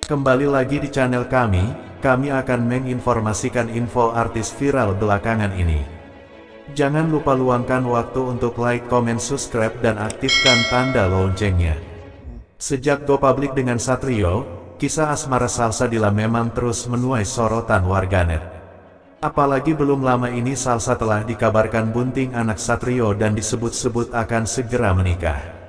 Kembali lagi di channel kami akan menginformasikan info artis viral belakangan ini. Jangan lupa luangkan waktu untuk like, comment, subscribe, dan aktifkan tanda loncengnya. Sejak go public dengan Satrio, kisah asmara Salsabila memang terus menuai sorotan warganet. Apalagi belum lama ini Salsa telah dikabarkan bunting anak Satrio dan disebut-sebut akan segera menikah.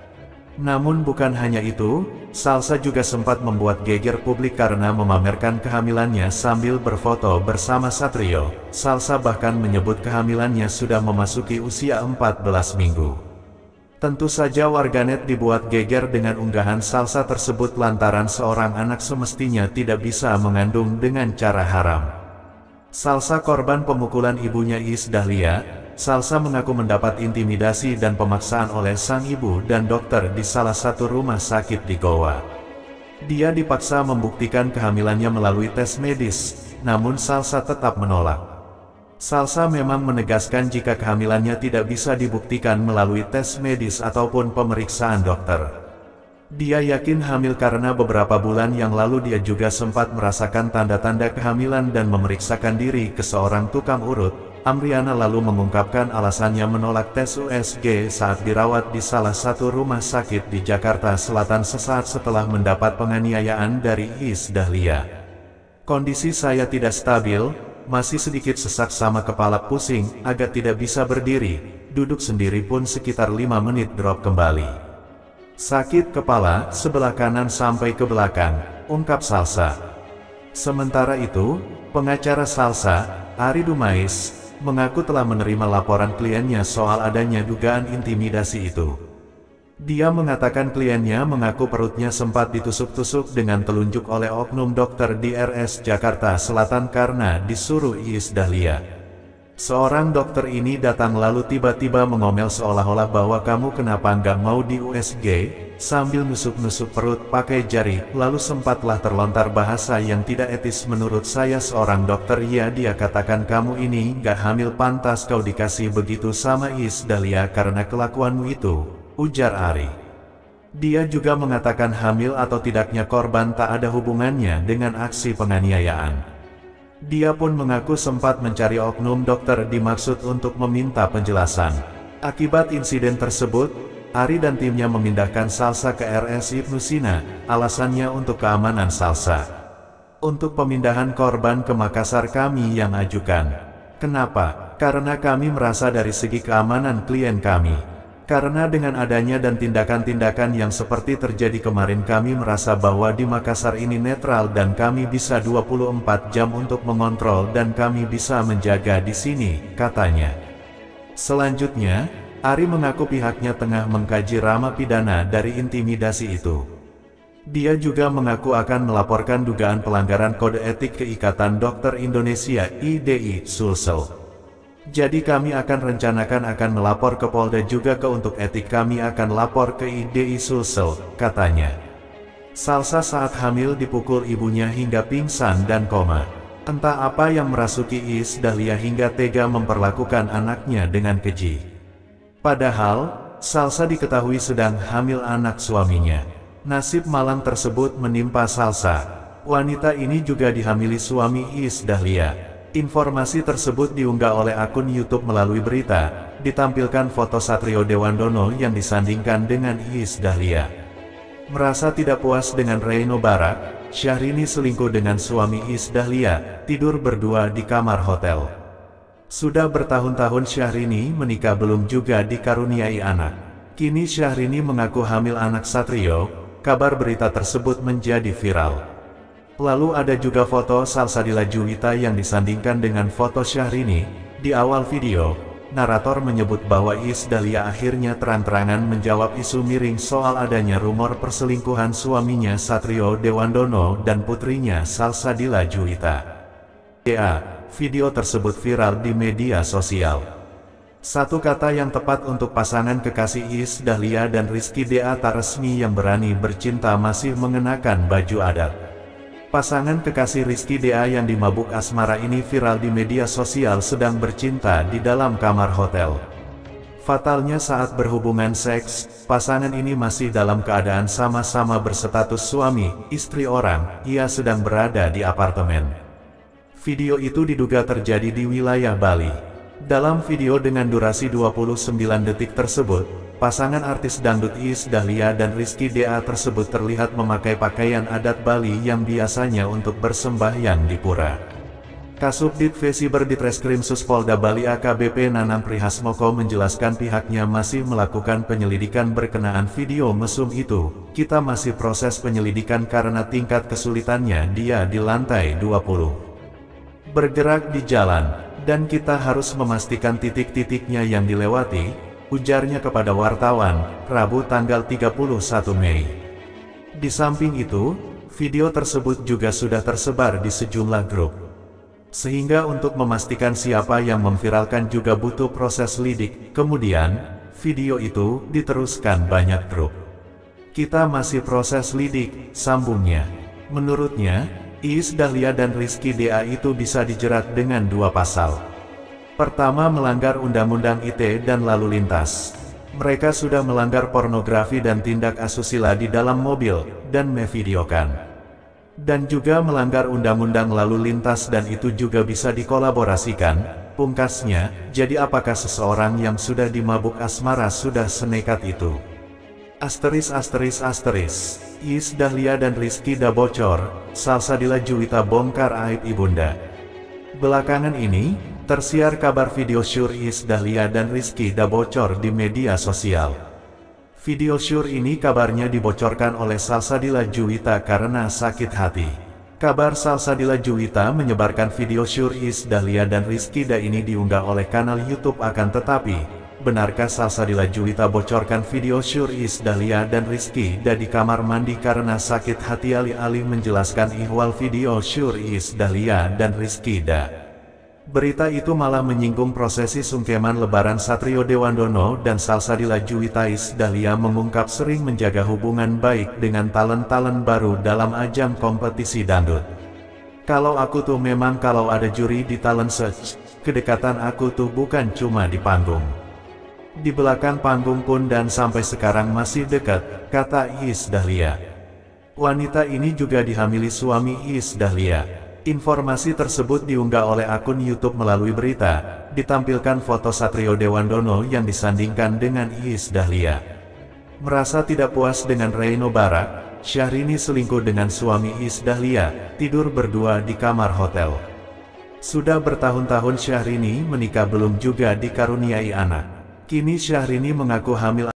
Namun bukan hanya itu, Salsa juga sempat membuat geger publik karena memamerkan kehamilannya sambil berfoto bersama Satrio. Salsa bahkan menyebut kehamilannya sudah memasuki usia 14 minggu. Tentu saja warganet dibuat geger dengan unggahan Salsa tersebut lantaran seorang anak semestinya tidak bisa mengandung dengan cara haram. Salsa korban pemukulan ibunya Iis Dahlia. Salsa mengaku mendapat intimidasi dan pemaksaan oleh sang ibu dan dokter di salah satu rumah sakit di Goa. Dia dipaksa membuktikan kehamilannya melalui tes medis, namun Salsa tetap menolak. Salsa memang menegaskan jika kehamilannya tidak bisa dibuktikan melalui tes medis ataupun pemeriksaan dokter. Dia yakin hamil karena beberapa bulan yang lalu dia juga sempat merasakan tanda-tanda kehamilan dan memeriksakan diri ke seorang tukang urut. Amriana lalu mengungkapkan alasannya menolak tes USG saat dirawat di salah satu rumah sakit di Jakarta Selatan sesaat setelah mendapat penganiayaan dari Iis Dahlia. Kondisi saya tidak stabil, masih sedikit sesak sama kepala pusing, agak tidak bisa berdiri, duduk sendiri pun sekitar 5 menit drop kembali. Sakit kepala, sebelah kanan sampai ke belakang, ungkap Salsa. Sementara itu, pengacara Salsa, Arie Dumais, mengaku telah menerima laporan kliennya soal adanya dugaan intimidasi itu. Dia mengatakan kliennya mengaku perutnya sempat ditusuk-tusuk dengan telunjuk oleh oknum dokter di RS Jakarta Selatan karena disuruh Iis Dahlia. Seorang dokter ini datang lalu tiba-tiba mengomel seolah-olah bahwa kamu kenapa nggak mau di USG, sambil nusuk-nusuk perut pakai jari, lalu sempatlah terlontar bahasa yang tidak etis menurut saya seorang dokter. Ya, dia katakan kamu ini nggak hamil, pantas kau dikasih begitu sama Iis Dahlia karena kelakuanmu itu, ujar Arie. Dia juga mengatakan hamil atau tidaknya korban tak ada hubungannya dengan aksi penganiayaan. Dia pun mengaku sempat mencari oknum dokter dimaksud untuk meminta penjelasan. Akibat insiden tersebut, Arie dan timnya memindahkan Salsa ke RS Ibnu Sina, alasannya untuk keamanan Salsa. Untuk pemindahan korban ke Makassar kami yang ajukan. Kenapa? Karena kami merasa dari segi keamanan klien kami. Karena dengan adanya dan tindakan-tindakan yang seperti terjadi kemarin kami merasa bahwa di Makassar ini netral dan kami bisa 24 jam untuk mengontrol dan kami bisa menjaga di sini, katanya. Selanjutnya, Arie mengaku pihaknya tengah mengkaji rama pidana dari intimidasi itu. Dia juga mengaku akan melaporkan dugaan pelanggaran kode etik ke Ikatan Dokter Indonesia (IDI) Sulsel. Jadi kami akan rencanakan akan melapor ke Polda juga ke untuk etik kami akan lapor ke IDI Sulsel, katanya. Salsa saat hamil dipukul ibunya hingga pingsan dan koma. Entah apa yang merasuki Iis Dahlia hingga tega memperlakukan anaknya dengan keji. Padahal, Salsa diketahui sedang hamil anak suaminya. Nasib malang tersebut menimpa Salsa. Wanita ini juga dihamili suami Iis Dahlia. Informasi tersebut diunggah oleh akun YouTube melalui berita, ditampilkan foto Satrio Dewandono yang disandingkan dengan Iis Dahlia. Merasa tidak puas dengan Reno Barak, Syahrini selingkuh dengan suami Iis Dahlia, tidur berdua di kamar hotel. Sudah bertahun-tahun Syahrini menikah belum juga dikaruniai anak. Kini Syahrini mengaku hamil anak Satrio, kabar berita tersebut menjadi viral. Lalu ada juga foto Salsabila Juwita yang disandingkan dengan foto Syahrini. Di awal video, narator menyebut bahwa Iis Dahlia akhirnya terang-terangan menjawab isu miring soal adanya rumor perselingkuhan suaminya Satrio Dewandono dan putrinya Salsabila Juwita. Video tersebut viral di media sosial. Satu kata yang tepat untuk pasangan kekasih Iis Dahlia dan Rizky DA tak resmi yang berani bercinta masih mengenakan baju adat. Pasangan kekasih Rizky DA yang dimabuk asmara ini viral di media sosial sedang bercinta di dalam kamar hotel. Fatalnya saat berhubungan seks, pasangan ini masih dalam keadaan sama-sama berstatus suami, istri orang, ia sedang berada di apartemen. Video itu diduga terjadi di wilayah Bali. Dalam video dengan durasi 29 detik tersebut, pasangan artis dangdut Iis Dahlia dan Rizky Da tersebut terlihat memakai pakaian adat Bali yang biasanya untuk bersembahyang di pura. Kasubdit Vesiber Ditreskrim Suspolda Bali AKBP Nanang Prihasmoko menjelaskan pihaknya masih melakukan penyelidikan berkenaan video mesum itu. Kita masih proses penyelidikan karena tingkat kesulitannya dia di lantai 20. Bergerak di jalan, dan kita harus memastikan titik-titiknya yang dilewati, ujarnya kepada wartawan, Rabu tanggal 31 Mei. Di samping itu, video tersebut juga sudah tersebar di sejumlah grup. Sehingga untuk memastikan siapa yang memviralkan juga butuh proses lidik, kemudian, video itu diteruskan banyak grup. Kita masih proses lidik, sambungnya. Menurutnya, Iis Dahlia dan Rizky Da itu bisa dijerat dengan 2 pasal. Pertama melanggar Undang-Undang ITE dan Lalu Lintas. Mereka sudah melanggar pornografi dan tindak asusila di dalam mobil, dan memvideokan. Dan juga melanggar Undang-Undang Lalu Lintas dan itu juga bisa dikolaborasikan, pungkasnya. Jadi apakah seseorang yang sudah dimabuk asmara sudah senekat itu? Iis Dahlia dan Rizky Da bocor, Salsabila Juwita bongkar aib ibunda. Belakangan ini, tersiar kabar video syur Iis Dahlia dan Rizky Da bocor di media sosial. Video syur ini kabarnya dibocorkan oleh Salsabila Juwita karena sakit hati. Kabar Salsabila Juwita menyebarkan video syur Iis Dahlia dan Rizky Da ini diunggah oleh kanal YouTube akan tetapi, benarkah Salsabila Juwita bocorkan video syur Iis Dahlia dan Rizky Da di kamar mandi karena sakit hati? Alih-alih menjelaskan ihwal video syur Iis Dahlia dan Rizky Da, berita itu malah menyinggung prosesi sungkeman Lebaran Satrio Dewandono dan Salsabila Juwita. Iis Dahlia mengungkap sering menjaga hubungan baik dengan talent-talent baru dalam ajang kompetisi dangdut. Kalau aku tuh memang kalau ada juri di talent search, kedekatan aku tuh bukan cuma di panggung. Di belakang panggung pun dan sampai sekarang masih dekat, kata Iis Dahlia. Wanita ini juga dihamili suami Iis Dahlia. Informasi tersebut diunggah oleh akun YouTube melalui berita, ditampilkan foto Satrio Dewandono yang disandingkan dengan Iis Dahlia. Merasa tidak puas dengan Reino Barak, Syahrini selingkuh dengan suami Iis Dahlia, tidur berdua di kamar hotel. Sudah bertahun-tahun Syahrini menikah belum juga dikaruniai anak. Kini Syahrini mengaku hamil